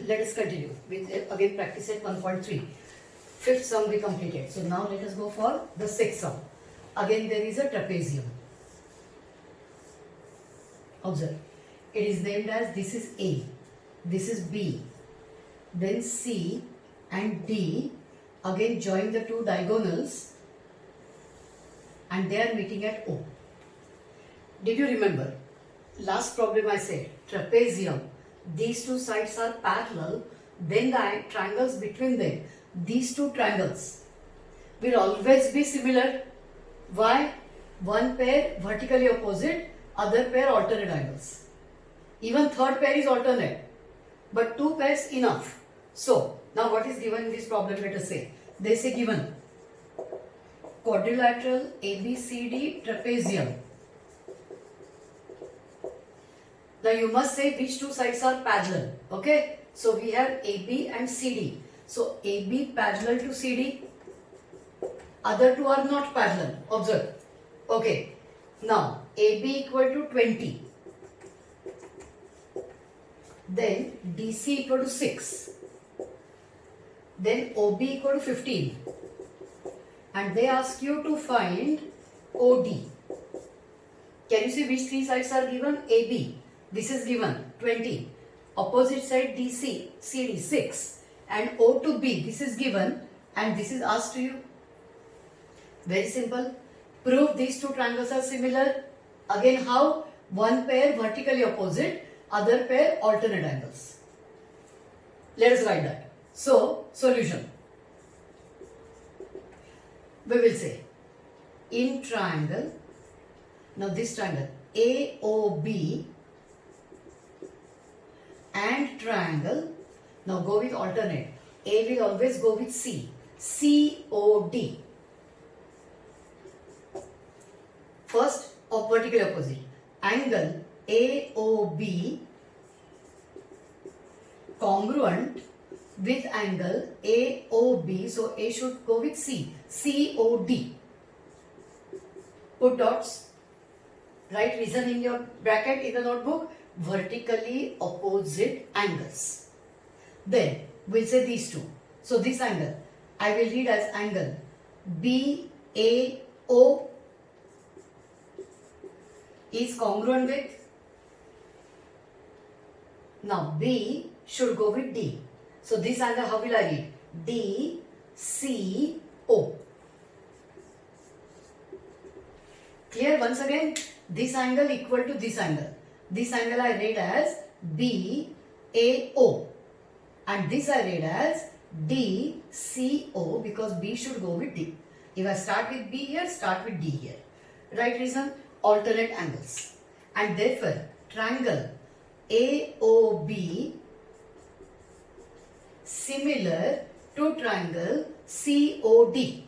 let us continue with again practice at 1.3. Fifth sum we completed. So now let us go for the sixth sum. Again there is a trapezium. Observe. It is named as, this is A, this is B, then C and D. Again join the two diagonals and they are meeting at O. Did you remember? Last problem I said, trapezium, these two sides are parallel, then the triangles between them, these two triangles will always be similar. Why? One pair vertically opposite, other pair alternate angles. Even third pair is alternate, but two pairs enough. So, now what is given in this problem? Let us say, they say given quadrilateral ABCD trapezium. Now you must say which two sides are parallel. Okay. So we have AB and CD. So AB parallel to CD. Other two are not parallel. Observe. Okay. Now AB equal to 20. Then DC equal to 6. Then OB equal to 15. And they ask you to find OD. Can you see which three sides are given? AB. This is given 20, opposite side DC, CD 6 and O to B, this is given and this is asked to you. Very simple. Prove these two triangles are similar. Again how? One pair vertically opposite, other pair alternate angles. Let us write that. So, solution. We will say in triangle, now this triangle AOB and triangle, now go with alternate. A will always go with C. COD. First, vertically opposite. Angle AOB congruent with angle AOB. So A should go with C. COD. Put dots. Write reason in your bracket in the notebook. Vertically opposite angles. Then we'll say these two. So this angle I will read as angle BAO is congruent with, now B should go with D. So this angle how will I read? DCO. Clear? Once again, this angle equal to this angle. This angle I read as BAO and this I read as DCO because B should go with D. If I start with B here, start with D here. Right reason? Alternate angles. And therefore, triangle AOB similar to triangle COD.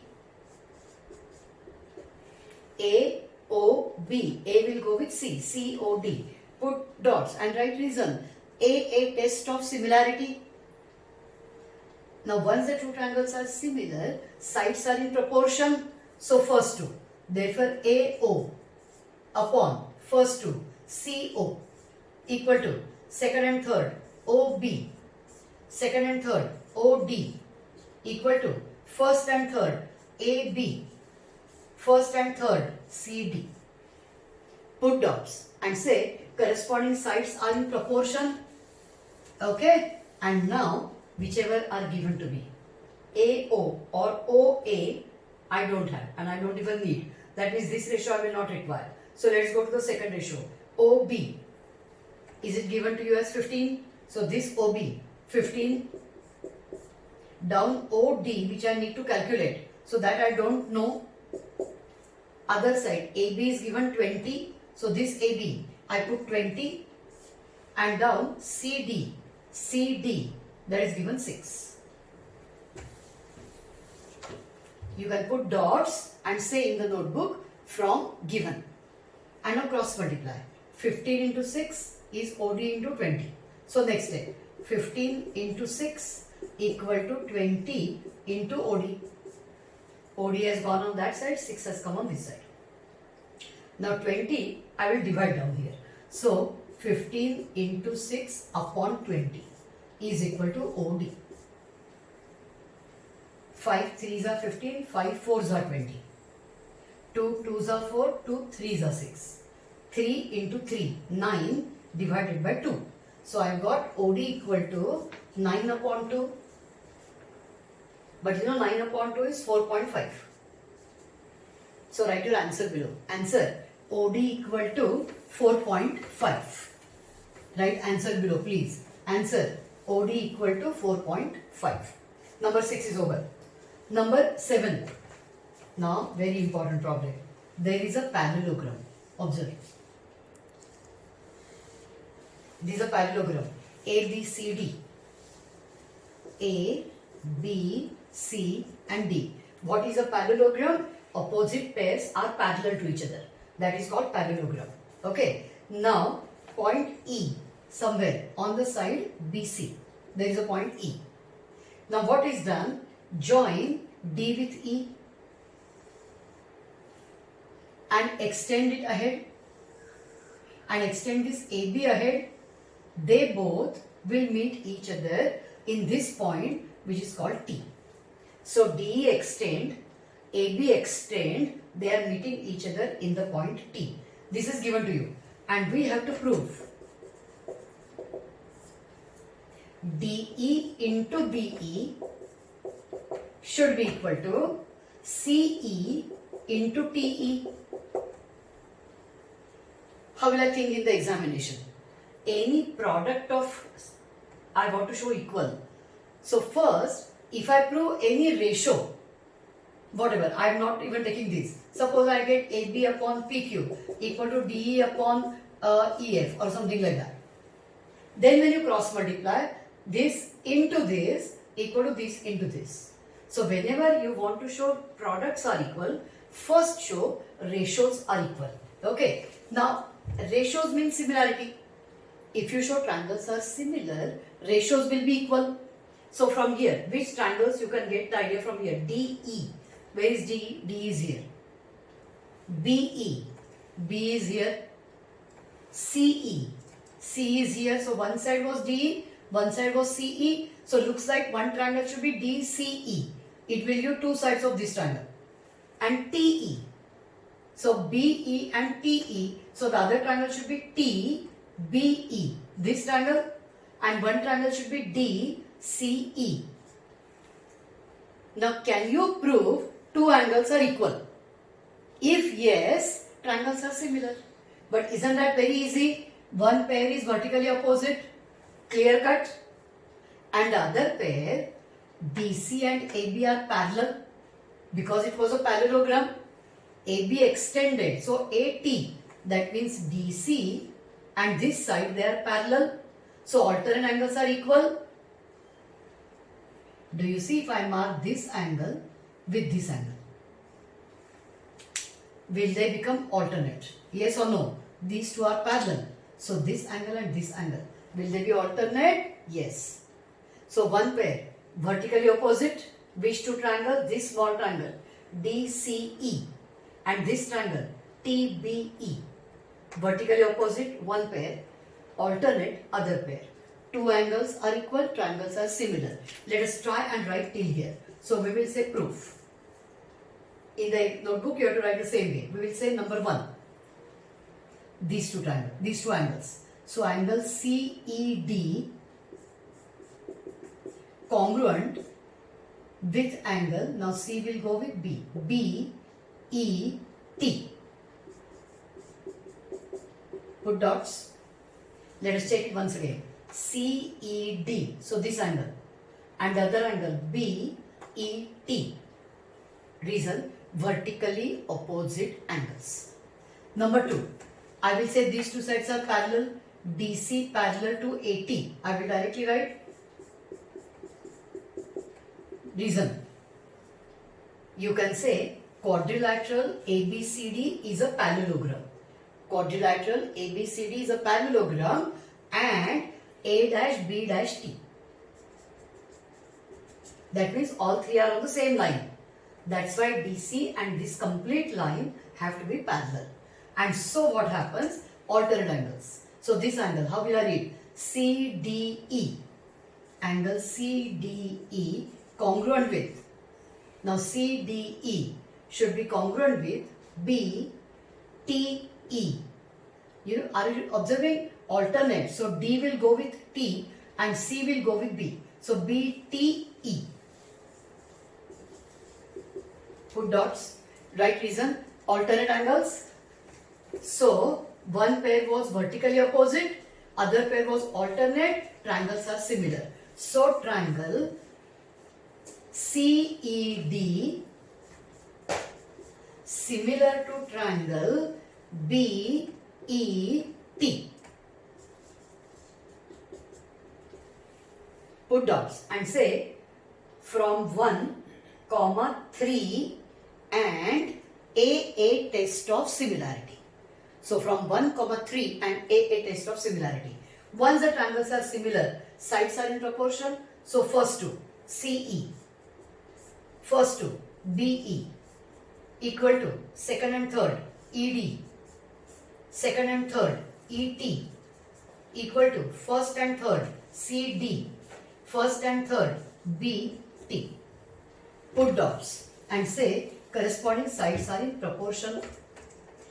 AOB. A will go with C. COD. Put dots and write reason. A test of similarity. Now once the two triangles are similar, sides are in proportion. So first two. Therefore AO upon first two CO equal to second and third OB. Second and third OD equal to first and third AB. First and third CD. Put dots and say corresponding sides are in proportion. Okay. And now whichever are given to me. AO or OA I don't have and I don't even need. That means this ratio I will not require. So let's go to the second ratio. OB. Is it given to you as 15? So this OB 15 down OD which I need to calculate. So that I don't know. Other side AB is given 20. So this AB I put 20 and down CD that is given 6. You can put dots and say in the notebook from given. And now cross multiply. 15 into 6 is OD into 20. So next step. 15 into 6 equal to 20 into OD. OD has gone on that side, 6 has come on this side. Now 20 I will divide down here. So 15 into 6 upon 20 is equal to OD. 5 3s are 15, 5 4s are 20. 2 2s are 4, 2 3s are 6. 3 into 3, 9 divided by 2. So I got OD equal to 9 upon 2. But you know 9 upon 2 is 4.5. So write your answer below. Answer OD equal to 4.5. Write answer below please. Answer OD equal to 4.5. Number 6 is over. Number 7. Now very important problem. There is a parallelogram. Observe. This is a parallelogram. ABCD. A, B, C and D. What is a parallelogram? Opposite pairs are parallel to each other. That is called parallelogram. Okay. Now point E somewhere on the side BC. There is a point E. Now what is done? Join D with E and extend it ahead and extend this AB ahead. They both will meet each other in this point which is called T. So DE extend, AB extend, they are meeting each other in the point T. This is given to you and we have to prove DE into BE should be equal to CE into TE. How will I think in the examination? Any product of, I want to show equal. So first, if I prove any ratio, whatever, I am not even taking this. Suppose I get AB upon PQ equal to DE upon EF or something like that. Then when you cross multiply, this into this equal to this into this. So whenever you want to show products are equal, first show ratios are equal. Okay. Now ratios means similarity. If you show triangles are similar, ratios will be equal. So from here, which triangles you can get the idea from here? DE. Where is DE? DE is here. BE. B is here. CE. C is here. So one side was DE, one side was CE. So looks like one triangle should be DCE. It will give two sides of this triangle. And TE. So BE and TE. So the other triangle should be TBE. This triangle. And one triangle should be DCE. Now can you prove two angles are equal? If yes, triangles are similar. But isn't that very easy? One pair is vertically opposite, clear cut. And the other pair, DC and AB are parallel. Because it was a parallelogram, AB extended. So AT, that means DC and this side they are parallel. So alternate angles are equal. Do you see if I mark this angle with this angle? Will they become alternate? Yes or no? These two are parallel. So this angle and this angle. Will they be alternate? Yes. So one pair, vertically opposite. Which two triangles? This small triangle, DCE. And this triangle, TBE. Vertically opposite, one pair. Alternate, other pair. Two angles are equal, triangles are similar. Let us try and write till here. So we will say proof. In the notebook you have to write the same way. We will say number 1. These two triangles, these two angles. So angle CED congruent with angle, now C will go with B, BET. Put dots. Let us check it once again. CED, so this angle, and the other angle BET. Reason, vertically opposite angles. Number 2, I will say these two sides are parallel. DC parallel to AT. I will directly write. Reason, you can say quadrilateral ABCD is a parallelogram. Quadrilateral ABCD is a parallelogram and A-B-T. That means all three are on the same line. That's why DC and this complete line have to be parallel. And so what happens? Alternate angles. So this angle, how will I read? CDE. angle CDE congruent with, now CDE should be congruent with BTE. You know, are you observing? Alternate. So D will go with T and C will go with B. So BTE. Put dots. Right reason. Alternate angles. So one pair was vertically opposite, other pair was alternate. Triangles are similar. So triangle CED similar to triangle BET. Put dots and say from 1, 3 and AA test of similarity. So from 1, 3 and AA test of similarity. Once the triangles are similar, sides are in proportion. So first two CE, first two BE equal to second and third ED, second and third ET equal to first and third CD, first and third BT. Put dots and say corresponding sides are in proportion.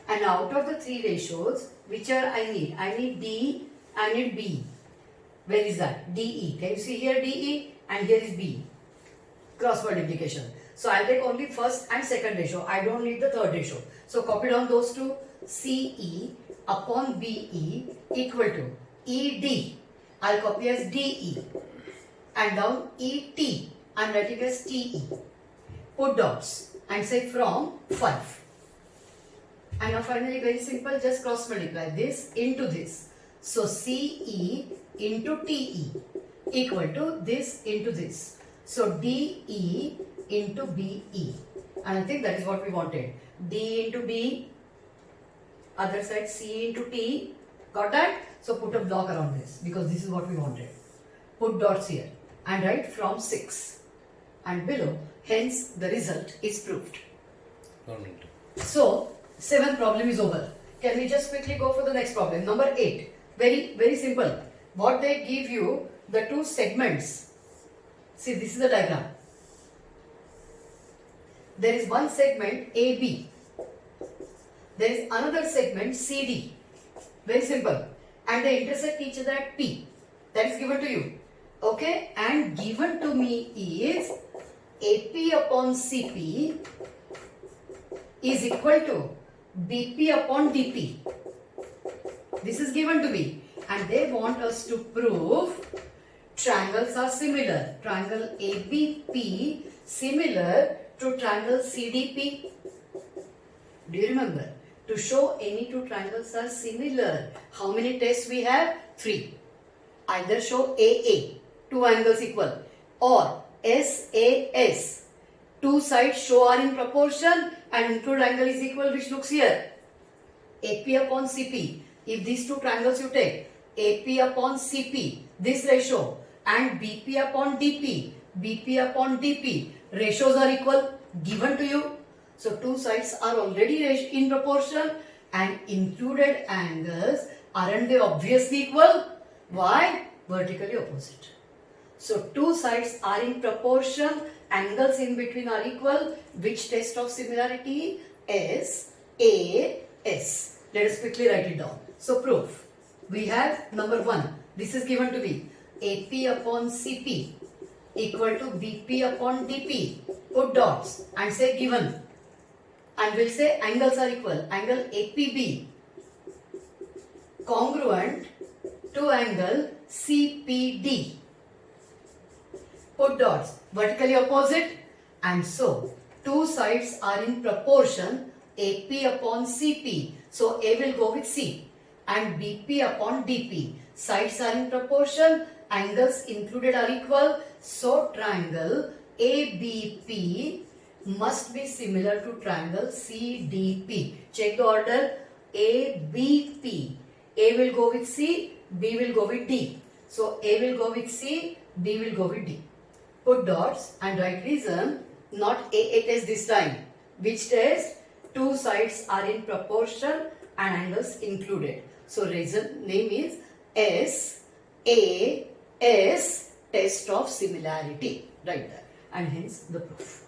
And out of the three ratios, which are I need? I need D, I need B. Where is that? DE. Can you see here DE and here is B. Cross multiplication. So I'll take only first and second ratio. I don't need the third ratio. So copy down those two. CE upon BE equal to ED. I'll copy as DE. And down ET. I'm writing as TE. Put dots and say from 5. And now finally very simple, just cross multiply this into this. So CE into TE equal to this into this. So DE into BE. And I think that is what we wanted. D into B, other side C into T. Got that? So put a block around this because this is what we wanted. Put dots here and write from 6 and below. Hence the result is proved. So 7th problem is over. Can we just quickly go for the next problem? Number 8. Very, very simple. What they give you, the two segments. See, this is the diagram. There is one segment AB. There is another segment CD. Very simple. And they intersect each other at P. That is given to you. Okay. And given to me is AP upon CP is equal to BP upon DP. This is given to me. And they want us to prove triangles are similar. Triangle ABP similar to triangle CDP. Do you remember? To show any two triangles are similar, how many tests we have? 3. Either show AA, two angles equal, or SAS, two sides show are in proportion and include angle is equal, which looks here. AP upon CP. If these two triangles you take, AP upon CP, this ratio, and BP upon DP, BP upon DP, ratios are equal, given to you. So two sides are already in proportion and included angles, aren't they obviously equal? Why? Vertically opposite. So two sides are in proportion, angles in between are equal. Which test of similarity? SAS. Let us quickly write it down. So proof. We have number 1. This is given to be AP upon CP equal to BP upon DP. Put dots and say given. And we'll say angles are equal. Angle APB congruent to angle CPD. Put dots. Vertically opposite. And so two sides are in proportion. AP upon CP. So A will go with C. And BP upon DP. Sides are in proportion. Angles included are equal. So triangle ABP must be similar to triangle CDP. Check the order. ABP. A will go with C. B will go with D. So A will go with C. B will go with D. Put dots and write reason. Not AA test this time. Which test? Two sides are in proportion and angles included. So reason name is SAS test of similarity. Write that. And hence the proof.